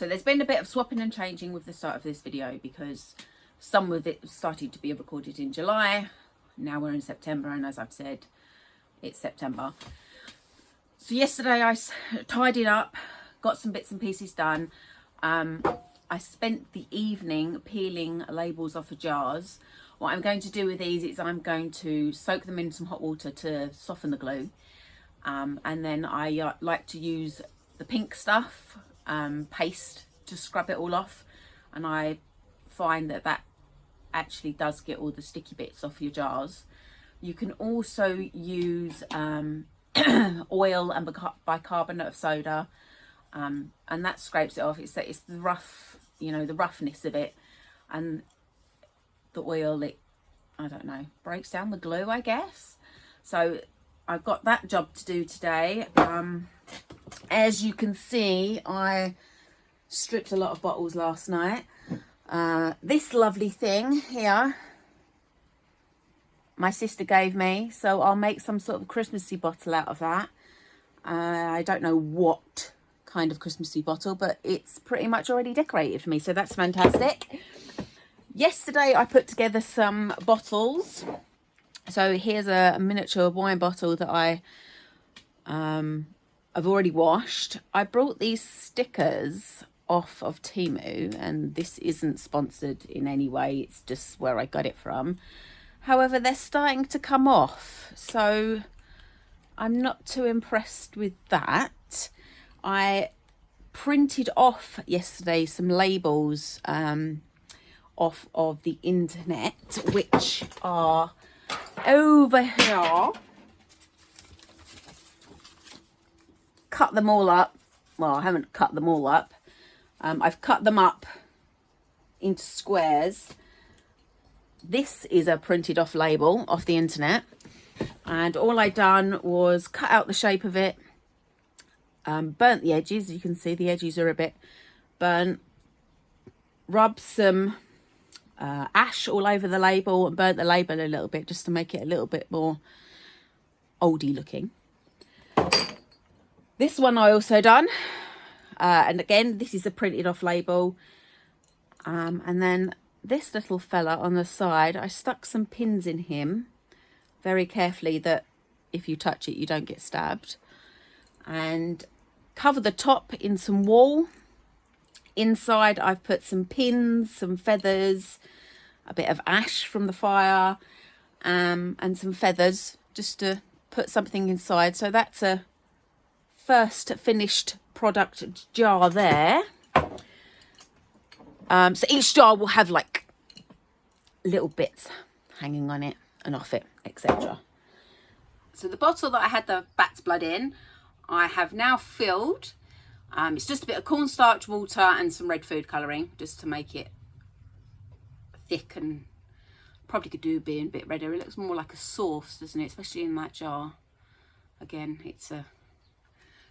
So there's been a bit of swapping and changing with the start of this video, because some of it started to be recorded in July. Now we're in September, and as I've said, it's September. So yesterday I tidied up, got some bits and pieces done. I spent the evening peeling labels off of jars. What I'm going to do with these is I'm going to soak them in some hot water to soften the glue. And then I like to use the pink stuff, paste, to scrub it all off. And I find that that actually does get all the sticky bits off your jars. You can also use oil and bicarbonate of soda, and that scrapes it off. It's the rough, you know, the roughness of it, and the oil, it, I don't know, breaks down the glue, I guess. So I've got that job to do today. As you can see, I stripped a lot of bottles last night. This lovely thing here, my sister gave me, so I'll make some sort of Christmassy bottle out of that. I don't know what kind of Christmassy bottle, but it's pretty much already decorated for me, so that's fantastic. Yesterday I put together some bottles. So here's a miniature wine bottle that I've already washed. I brought these stickers off of Temu, and this isn't sponsored in any way, it's just where I got it from. However, they're starting to come off, so I'm not too impressed with that. I printed off yesterday some labels off of the internet, which are over here. Cut them all up. Well, I haven't cut them all up. I've cut them up into squares. This is a printed off label off the internet, and all I done was cut out the shape of it, burnt the edges. You can see the edges are a bit burnt. Rubbed some ash all over the label and burnt the label a little bit, just to make it a little bit more oldie looking. This one I also done, and again, this is a printed off label. And then this little fella on the side, I stuck some pins in him very carefully, that if you touch it you don't get stabbed, and cover the top in some wool. Inside I've put some pins, some feathers, a bit of ash from the fire, and some feathers, just to put something inside. So that's a first finished product jar there. So each jar will have like little bits hanging on it and off it, etc. So the bottle that I had the bat's blood in, I have now filled. It's just a bit of cornstarch, water and some red food colouring, just to make it thick, and probably could do being a bit redder. It looks more like a sauce, doesn't it? Especially in that jar. Again, it's a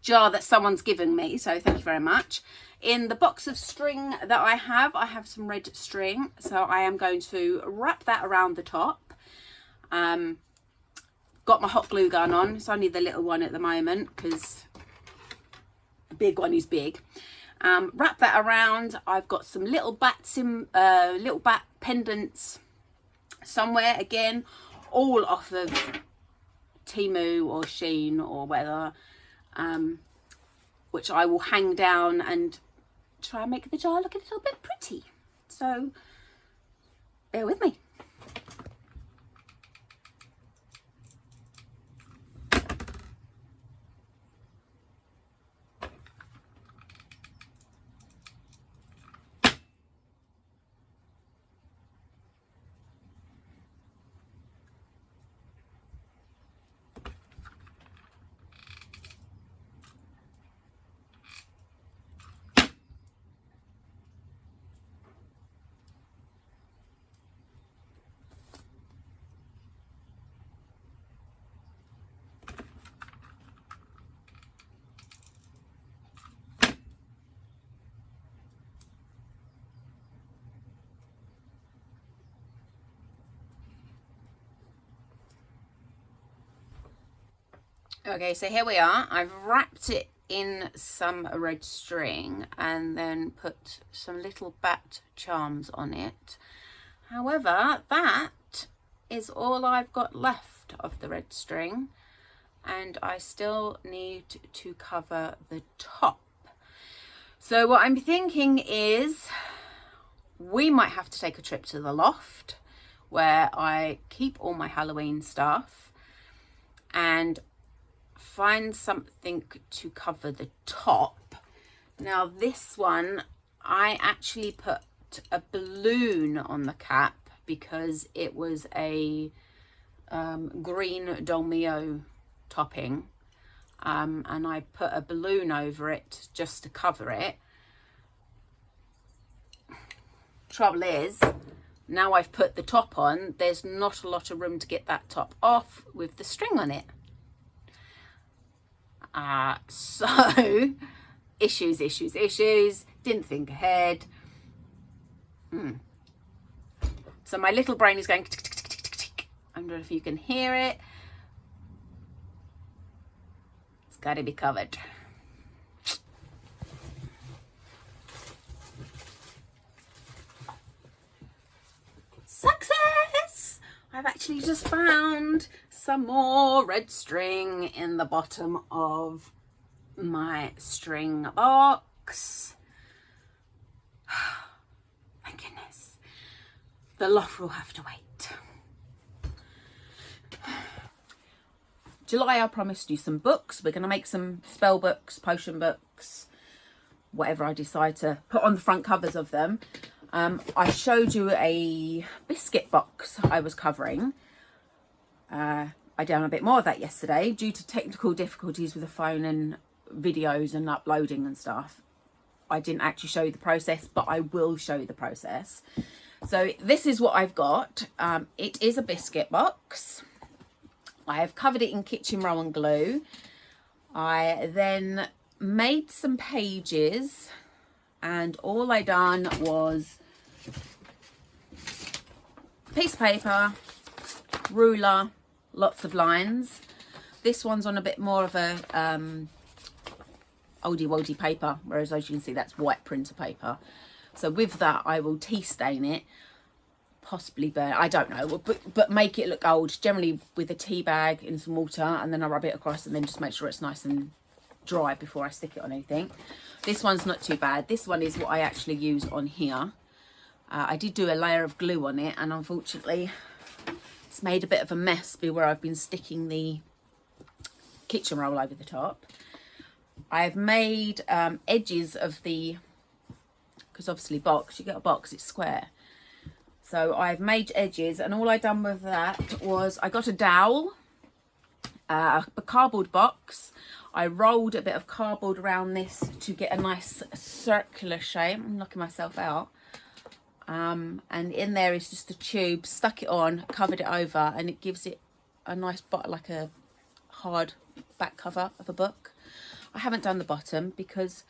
jar that someone's given me, so thank you very much. In the box of string that I have some red string, so I am going to wrap that around the top. Got my hot glue gun on. It's only the little one at the moment, because the big one is big. Wrap that around. I've got some little bat pendants somewhere, again, all off of Temu or Shein or whatever, which I will hang down and try and make the jar look a little bit pretty. So bear with me. Okay, so here we are. I've wrapped it in some red string and then put some little bat charms on it. However, that is all I've got left of the red string, and I still need to cover the top. So what I'm thinking is we might have to take a trip to the loft where I keep all my Halloween stuff and find something to cover the top. Now this one, I actually put a balloon on the cap because it was a green Dolmio topping, and I put a balloon over it just to cover it. Trouble is, now I've put the top on, there's not a lot of room to get that top off with the string on it. So issues, didn't think ahead. So my little brain is going tick, tick, tick, tick, tick, tick. I don't know if you can hear it. It's got to be covered. Success! I've actually just found some more red string in the bottom of my string box. Thank goodness. The loft will have to wait. July, I promised you some books. We're going to make some spell books, potion books, whatever I decide to put on the front covers of them. I showed you a biscuit box I was covering. I done a bit more of that yesterday due to technical difficulties with the phone and videos and uploading and stuff. I didn't actually show you the process, but I will show you the process. So this is what I've got. It is a biscuit box. I have covered it in kitchen roll and glue. I then made some pages, and all I done was piece of paper, ruler, lots of lines. This one's on a bit more of a oldie woldy paper, whereas as you can see that's white printer paper. So with that I will tea stain it, possibly burn, I don't know, but make it look old, generally with a tea bag in some water, and then I rub it across and then just make sure it's nice and dry before I stick it on anything. This one's not too bad. This one is what I actually use on here. I did do a layer of glue on it, and unfortunately it's made a bit of a mess where I've been sticking the kitchen roll over the top. I've made edges of the, because obviously box, you get a box, it's square. So I've made edges, and all I done with that was I got a dowel, a cardboard box. I rolled a bit of cardboard around this to get a nice circular shape. I'm knocking myself out. And in there is just a tube, stuck it on, covered it over, and it gives it a nice, like a hard back cover of a book. I haven't done the bottom because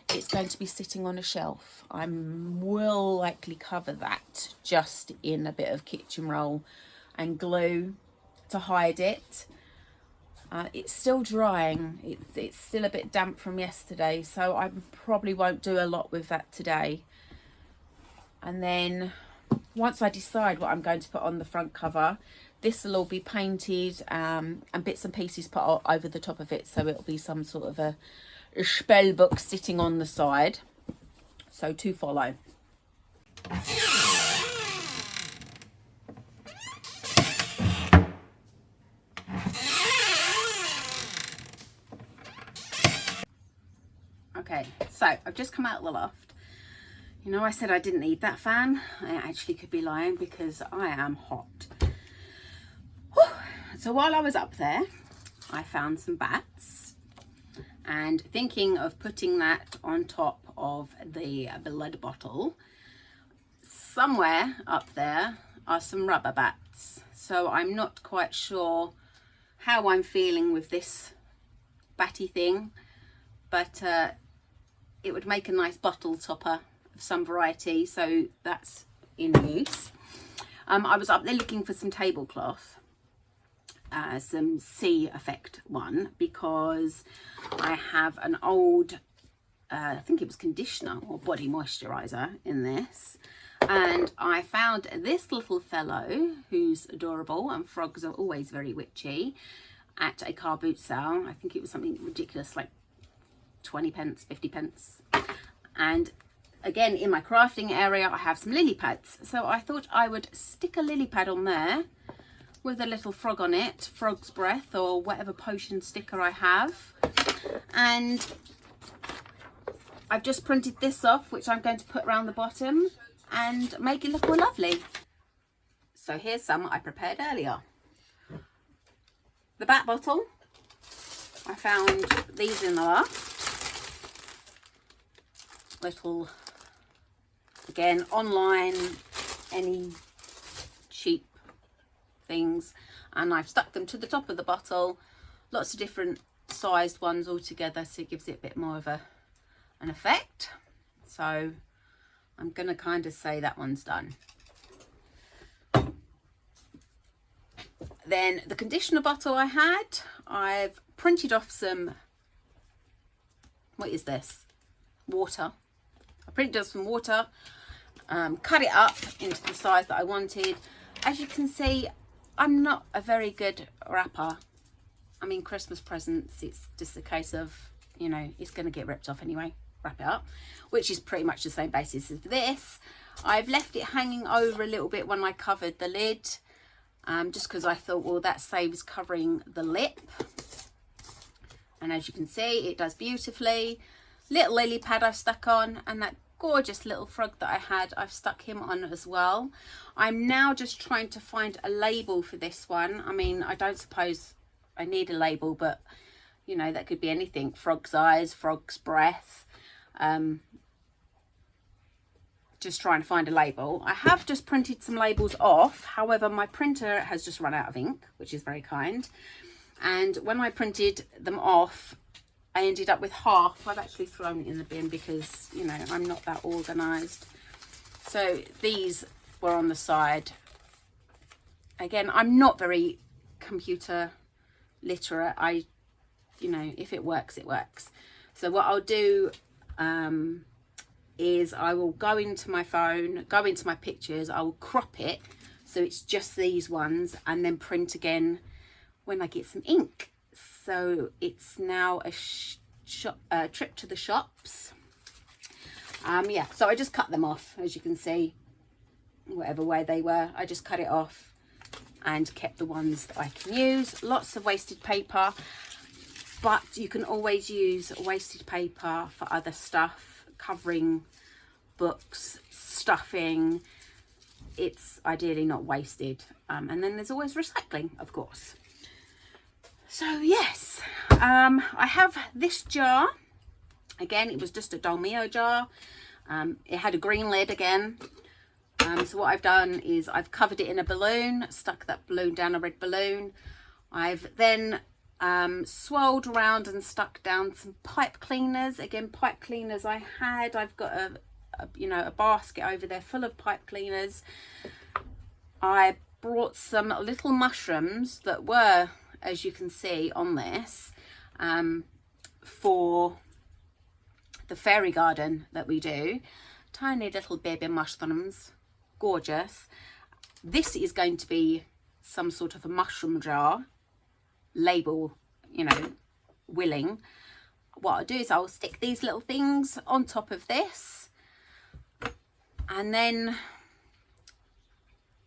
it's going to be sitting on a shelf. I will likely cover that just in a bit of kitchen roll and glue to hide it. It's still drying. It's still a bit damp from yesterday, so I probably won't do a lot with that today. And then once I decide what I'm going to put on the front cover, this will all be painted and bits and pieces put over the top of it, so it'll be some sort of a spell book sitting on the side. So to follow. Okay, so I've just come out of the loft. You know, I said I didn't need that fan. I actually could be lying because I am hot. Whew. So while I was up there, I found some bats, and thinking of putting that on top of the blood bottle. Somewhere up there are some rubber bats. So I'm not quite sure how I'm feeling with this batty thing, but it would make a nice bottle topper of some variety, so that's in use. I was up there looking for some tablecloth, some sea effect one, because I have an old I think it was conditioner or body moisturizer in this, and I found this little fellow who's adorable, and frogs are always very witchy, at a car boot sale. I think it was something ridiculous like 20 pence, 50 pence. And again, in my crafting area, I have some lily pads, so I thought I would stick a lily pad on there with a little frog on it, frog's breath or whatever potion sticker I have. And I've just printed this off, which I'm going to put around the bottom and make it look all lovely. So here's some I prepared earlier. The back bottle, I found these in the loft. Little, again, online, any cheap things, and I've stuck them to the top of the bottle. Lots of different sized ones all together, so it gives it a bit more of an effect. So I'm gonna kind of say that one's done. Then the conditioner bottle I've printed off some, what is this? Water. I printed off some water, cut it up into the size that I wanted. As you can see, I'm not a very good wrapper. I mean, Christmas presents, it's just a case of, you know, it's going to get ripped off anyway. Wrap it up, which is pretty much the same basis as this. I've left it hanging over a little bit when I covered the lid, just because I thought, well, that saves covering the lip. And as you can see, it does beautifully. Little lily pad I've stuck on, and that gorgeous little frog that I had, I've stuck him on as well. I'm now just trying to find a label for this one. I mean, I don't suppose I need a label, but you know, that could be anything. Frog's eyes, frog's breath. Just trying to find a label. I have just printed some labels off. However, my printer has just run out of ink, which is very kind. And when I printed them off, I ended up with half. I've actually thrown it in the bin because, you know, I'm not that organised. So these were on the side. Again, I'm not very computer literate. You know, if it works, it works. So what I'll do is I will go into my phone, go into my pictures, I will crop it so it's just these ones, and then print again when I get some ink. So it's now a trip to the shops. Yeah, so I just cut them off, as you can see, whatever way they were. I just cut it off and kept the ones that I can use. Lots of wasted paper, but you can always use wasted paper for other stuff, covering books, stuffing. It's ideally not wasted. And then there's always recycling, of course. So yes, I have this jar. Again, it was just a Dolmio jar. It had a green lid again. So what I've done is I've covered it in a balloon, stuck that balloon down a red balloon. I've then swirled around and stuck down some pipe cleaners. Again, pipe cleaners I've got a basket over there full of pipe cleaners. I brought some little mushrooms that were, as you can see on this, for the fairy garden that we do. Tiny little baby mushrooms, gorgeous. This is going to be some sort of a mushroom jar, label, you know, willing. What I'll do is I'll stick these little things on top of this, and then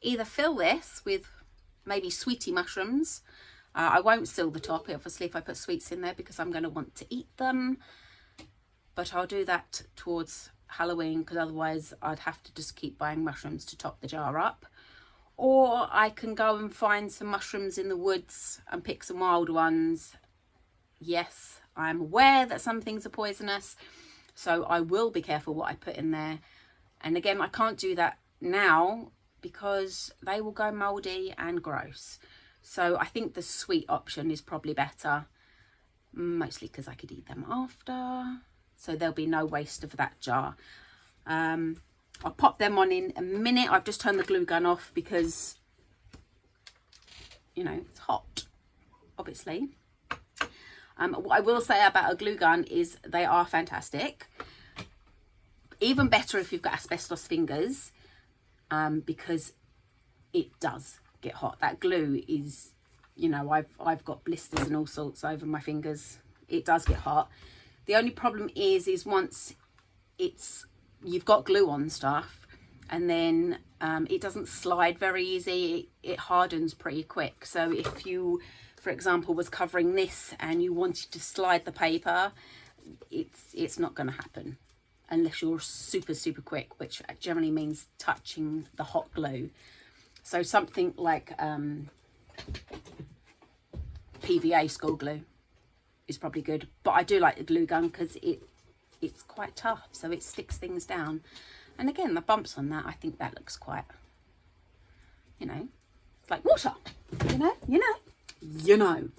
either fill this with maybe sweetie mushrooms. I won't seal the top, obviously, if I put sweets in there, because I'm going to want to eat them. But I'll do that towards Halloween, because otherwise I'd have to just keep buying mushrooms to top the jar up. Or I can go and find some mushrooms in the woods and pick some wild ones. Yes, I'm aware that some things are poisonous, so I will be careful what I put in there. And again, I can't do that now because they will go mouldy and gross. So I think the sweet option is probably better, mostly because I could eat them after. So there'll be no waste of that jar. I'll pop them on in a minute. I've just turned the glue gun off because, you know, it's hot. obviously. What I will say about a glue gun is they are fantastic. Even better if you've got asbestos fingers, because it does get hot. That glue is, you know, I've got blisters and all sorts over my fingers. It does get hot. The only problem is once you've got glue on stuff, and then it doesn't slide very easy. It hardens pretty quick. So if you, for example, was covering this and you wanted to slide the paper, it's not going to happen unless you're super, super quick, which generally means touching the hot glue. So something like PVA school glue is probably good. But I do like the glue gun because it's quite tough, so it sticks things down. And again, the bumps on that, I think that looks quite, you know, it's like water, you know.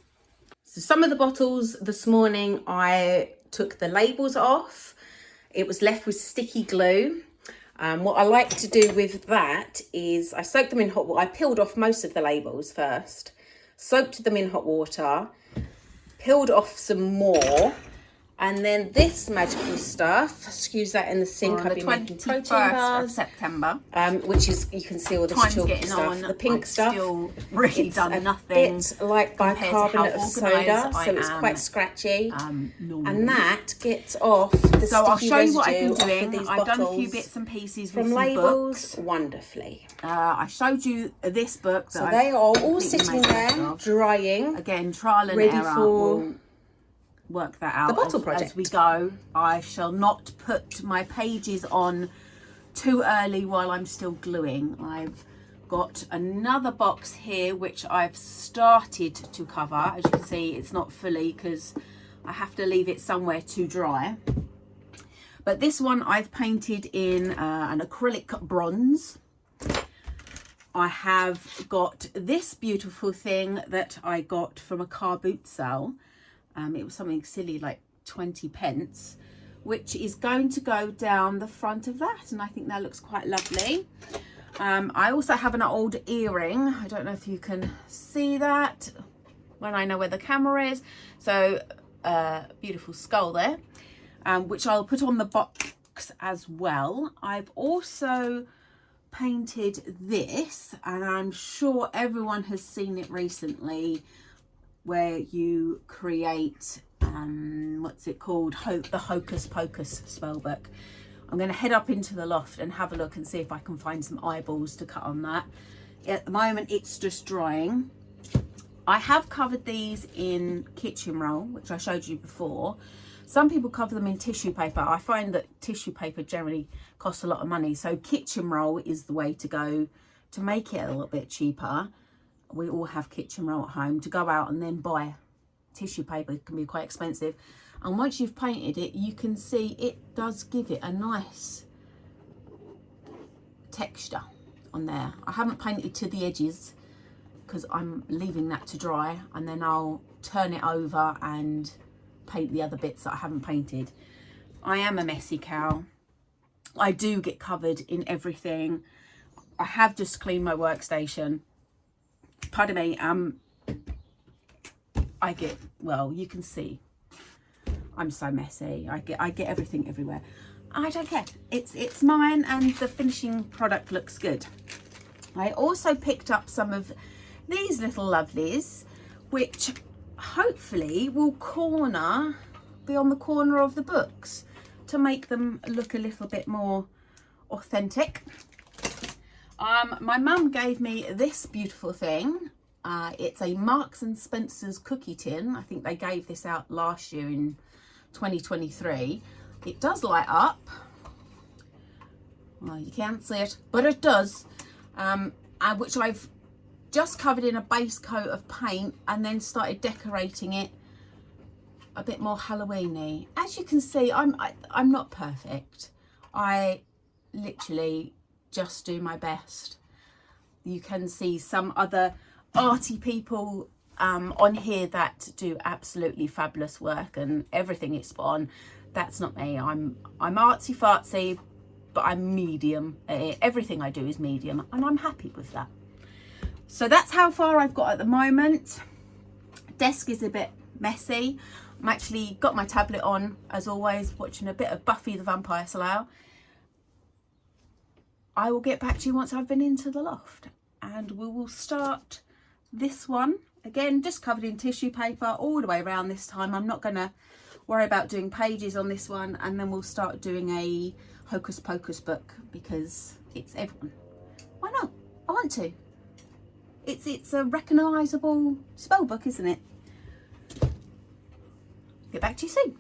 So some of the bottles this morning, I took the labels off. It was left with sticky glue. What I like to do with that is I soak them in hot water. I peeled off most of the labels first, soaked them in hot water, peeled off some more. And then this magical stuff, excuse that in the sink, I've been making protein bars. Of September. Which is, you can see all this chalky stuff. The pink stuff. Still really done nothing. It's like bicarbonate of soda, so it's quite scratchy. And that gets off the sticky residue. So I'll show you what I've been doing. I've done a few bits and pieces with some labels wonderfully. I showed you this book. So they are all sitting there, drying. Again, trial and error. For work that out the bottle project as we go. I shall not put my pages on too early while I'm still gluing. I've got another box here which I've started to cover. As you can see, it's not fully because I have to leave it somewhere to dry. But this one I've painted in an acrylic bronze. I have got this beautiful thing that I got from a car boot sale. It was something silly like 20 pence, which is going to go down the front of that, and I think that looks quite lovely. I also have an old earring. I don't know if you can see that when I know where the camera is. So beautiful skull there, which I'll put on the box as well. I've also painted this, and I'm sure everyone has seen it recently, where you create what's it called, the Hocus Pocus spellbook. I'm going to head up into the loft and have a look and see if I can find some eyeballs to cut on that. At the moment it's just drying. I have covered these in kitchen roll, which I showed you before. Some people cover them in tissue paper. I find that tissue paper generally costs a lot of money, so kitchen roll is the way to go to make it a little bit cheaper. We all have kitchen roll at home. To go out and then buy tissue paper can be quite expensive. And once you've painted it, you can see it does give it a nice texture on there. I haven't painted to the edges because I'm leaving that to dry, and then I'll turn it over and paint the other bits that I haven't painted. I am a messy cow. I do get covered in everything. I have just cleaned my workstation. Pardon me, I get, well, you can see I'm so messy. I get everything everywhere. I don't care. It's mine, and the finishing product looks good. I also picked up some of these little lovelies, which hopefully will be on the corner of the books to make them look a little bit more authentic. My mum gave me this beautiful thing. It's a Marks and Spencer's cookie tin. I think they gave this out last year in 2023. It does light up. Well, you can't see it, but it does. Which I've just covered in a base coat of paint and then started decorating it a bit more Halloween-y. As you can see, I'm not perfect. I literally just do my best. You can see some other arty people on here that do absolutely fabulous work, and everything is spot on. That's not me. I'm artsy fartsy, but I'm medium. Everything I do is medium, and I'm happy with that. So that's how far I've got at the moment. Desk is a bit messy. I'm actually got my tablet on, as always, watching a bit of Buffy the Vampire Slayer. I will get back to you once I've been into the loft, and we will start this one. Again, just covered in tissue paper all the way around this time. I'm not going to worry about doing pages on this one, and then we'll start doing a Hocus Pocus book because it's everyone. Why not? I want to. It's a recognisable spell book, isn't it? Get back to you soon.